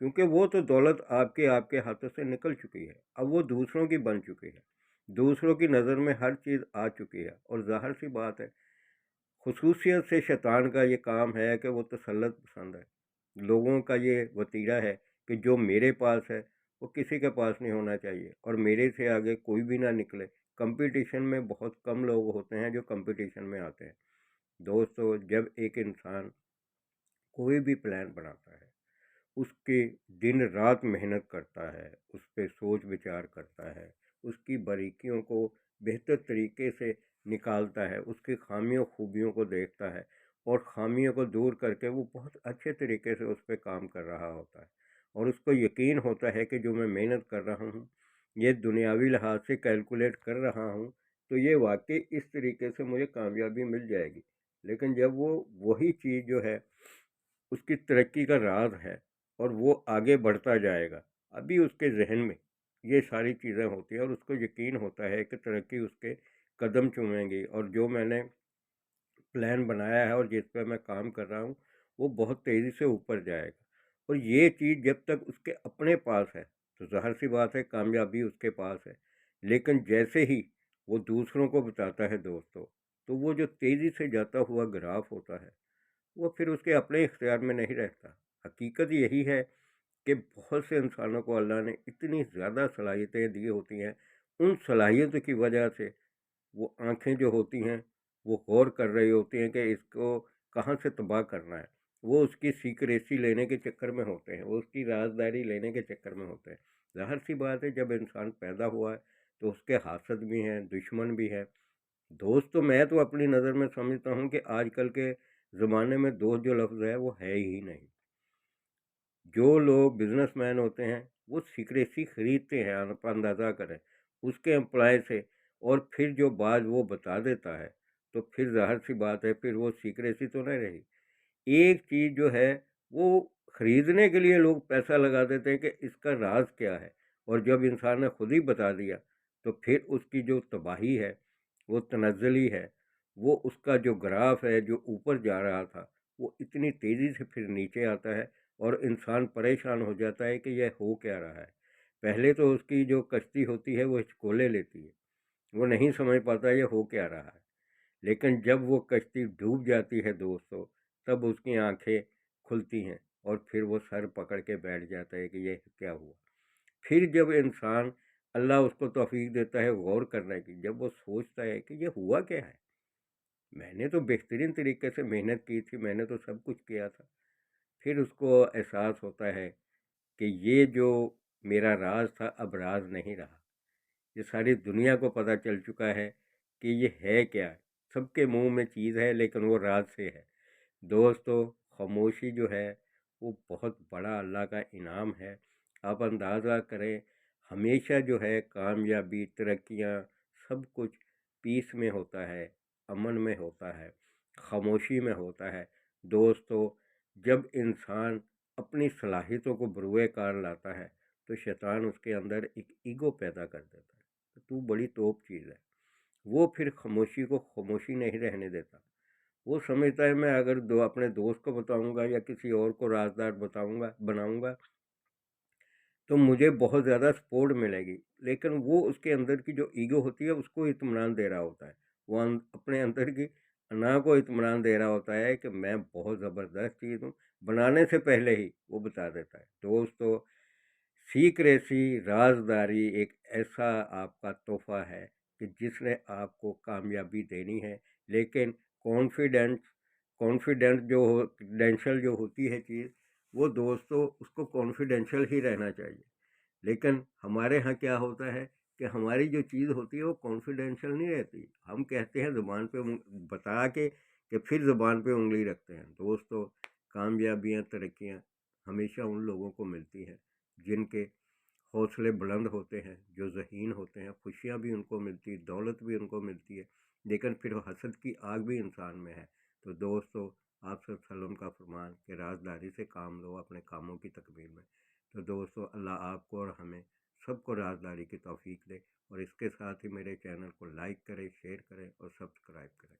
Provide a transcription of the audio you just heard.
کیونکہ وہ تو دولت آپ کے ہاتھوں سے نکل چکی ہے، اب وہ دوسروں کی بن چکی ہے، دوسروں کی نظر میں ہر چیز آ چکی ہے، اور ظاہر سی بات ہے خصوصیت سے شیطان کا یہ کام ہے کہ وہ تسلط پسند ہے، لوگوں کا یہ وتیرہ ہے کہ جو میرے پاس ہے وہ کسی کے پاس نہیں ہونا چاہیے، اور میرے سے آگے کوئی بھی نہ نکلے۔ کمپٹیشن میں بہت کم لوگ ہوتے ہیں جو کمپٹیشن میں آتے ہیں۔ دوستو، جب ایک انسان کوئی بھی پلان بناتا ہے، اس کے دن رات محنت کرتا ہے، اس پہ سوچ وچار کرتا ہے، اس کی باریکیوں کو بہتر طریقے سے نکالتا ہے، اس کی خامیوں خوبیوں کو دیکھتا ہے، اور خامیوں کو دور کر کے وہ بہت اچھے طریقے سے اس پہ کام کر رہا ہوتا ہے، اور اس کو یقین ہوتا ہے کہ جو میں محنت کر رہا ہوں، یہ دنیاوی لحاظ سے کیلکولیٹ کر رہا ہوں، تو یہ واقعی اس طریقے سے مجھے کامیابی مل جائے گی۔ لیکن جب وہ وہی چیز جو ہے اس کی ترقی کا راز ہے، اور وہ آگے بڑھتا جائے گا، ابھی اس کے ذہن میں یہ ساری چیزیں ہوتی ہیں، اور اس کو یقین ہوتا ہے کہ ترقی اس کے قدم چومیں گی، اور جو میں نے پلان بنایا ہے اور جس پہ میں کام کر رہا ہوں وہ بہت تیزی سے اوپر جائے گا۔ اور یہ چیز جب تک اس کے اپنے پاس ہے تو ظاہر سی بات ہے کامیابی اس کے پاس ہے، لیکن جیسے ہی وہ دوسروں کو بتاتا ہے دوستوں، تو وہ جو تیزی سے جاتا ہوا گراف ہوتا ہے وہ پھر اس کے اپنے اختیار میں نہیں رہتا۔ حقیقت یہی ہے کہ بہت سے انسانوں کو اللہ نے اتنی زیادہ صلاحیتیں دی ہوتی ہیں، ان صلاحیتوں کی وجہ سے وہ آنکھیں جو ہوتی ہیں وہ غور کر رہی ہوتی ہیں کہ اس کو کہاں سے تباہ کرنا ہے، وہ اس کی سیکریسی لینے کے چکر میں ہوتے ہیں، وہ اس کی رازداری لینے کے چکر میں ہوتے ہیں۔ ظاہر سی بات ہے جب انسان پیدا ہوا ہے تو اس کے حاسد بھی ہیں، دشمن بھی ہیں۔ دوست تو میں تو اپنی نظر میں سمجھتا ہوں کہ آج کل کے زمانے میں دوست جو لفظ ہے وہ ہے ہی نہیں۔ جو لوگ بزنس مین ہوتے ہیں وہ سیکریسی خریدتے ہیں، آپ اندازہ کریں اس کے امپلائی سے، اور پھر جو بات وہ بتا دیتا ہے تو پھر ظاہر سی بات ہے پھر وہ سیکریسی تو نہیں رہی۔ ایک چیز جو ہے وہ خریدنے کے لیے لوگ پیسہ لگا دیتے ہیں کہ اس کا راز کیا ہے، اور جب انسان نے خود ہی بتا دیا تو پھر اس کی جو تباہی ہے، وہ تنزلی ہے، وہ اس کا جو گراف ہے جو اوپر جا رہا تھا وہ اتنی تیزی سے پھر نیچے آتا ہے، اور انسان پریشان ہو جاتا ہے کہ یہ ہو کیا رہا ہے۔ پہلے تو اس کی جو کشتی ہوتی ہے وہ ہچکولے لیتی ہے، وہ نہیں سمجھ پاتا یہ ہو کیا رہا ہے، لیکن جب وہ کشتی ڈوب جاتی ہے دوستو تب اس کی آنکھیں کھلتی ہیں، اور پھر وہ سر پکڑ کے بیٹھ جاتا ہے کہ یہ کیا ہوا۔ پھر جب انسان اللہ اس کو توفیق دیتا ہے غور کرنے کی، جب وہ سوچتا ہے کہ یہ ہوا کیا ہے، میں نے تو بہترین طریقے سے محنت کی تھی، میں نے تو سب کچھ کیا تھا، پھر اس کو احساس ہوتا ہے کہ یہ جو میرا راز تھا اب راز نہیں رہا، یہ ساری دنیا کو پتہ چل چکا ہے کہ یہ ہے کیا ہے، سب کے منہ میں چیز ہے لیکن وہ راز سے ہے۔ دوستو، خاموشی جو ہے وہ بہت بڑا اللہ کا انعام ہے۔ آپ اندازہ کریں ہمیشہ جو ہے کامیابی، ترقیاں، سب کچھ پیس میں ہوتا ہے، امن میں ہوتا ہے، خاموشی میں ہوتا ہے۔ دوستو، جب انسان اپنی صلاحیتوں کو بروئے کار لاتا ہے تو شیطان اس کے اندر ایک ایگو پیدا کر دیتا ہے کہ تو بڑی توپ چیز ہے، وہ پھر خاموشی کو خاموشی نہیں رہنے دیتا۔ وہ سمجھتا ہے میں اگر اپنے دوست کو بتاؤں گا یا کسی اور کو رازدار بناؤں گا تو مجھے بہت زیادہ سپورٹ ملے گی، لیکن وہ اس کے اندر کی جو ایگو ہوتی ہے اس کو اطمینان دے رہا ہوتا ہے، وہ اپنے اندر کی انا کو اطمینان دے رہا ہوتا ہے کہ میں بہت زبردست چیز ہوں، بنانے سے پہلے ہی وہ بتا دیتا ہے۔ دوستو، سیکریسی، رازداری ایک ایسا آپ کا تحفہ ہے کہ جس نے آپ کو کامیابی دینی ہے، لیکن کانفیڈنٹ جو ہوتی ہے چیز، وہ دوستو اس کو کانفیڈینشیل ہی رہنا چاہیے۔ لیکن ہمارے ہاں کیا ہوتا ہے کہ ہماری جو چیز ہوتی ہے وہ کانفیڈینشیل نہیں رہتی، ہم کہتے ہیں زبان پہ بتا کے کہ پھر زبان پہ انگلی رکھتے ہیں۔ دوستو، کامیابیاں، ترقیاں ہمیشہ ان لوگوں کو ملتی ہیں جن کے حوصلے بلند ہوتے ہیں، جو ذہین ہوتے ہیں، خوشیاں بھی ان کو ملتی، دولت بھی ان کو ملتی ہے، لیکن پھر حسد کی آگ بھی انسان میں ہے۔ تو دوستو، آپ صلی اللہ علیہ وسلم کا فرمان کہ رازداری سے کام لو اپنے کاموں کی تکمیل میں۔ تو دوستو، اللہ آپ کو اور ہمیں سب کو رازداری کی توفیق دے، اور اس کے ساتھ ہی میرے چینل کو لائک کریں، شیئر کریں اور سبسکرائب کریں۔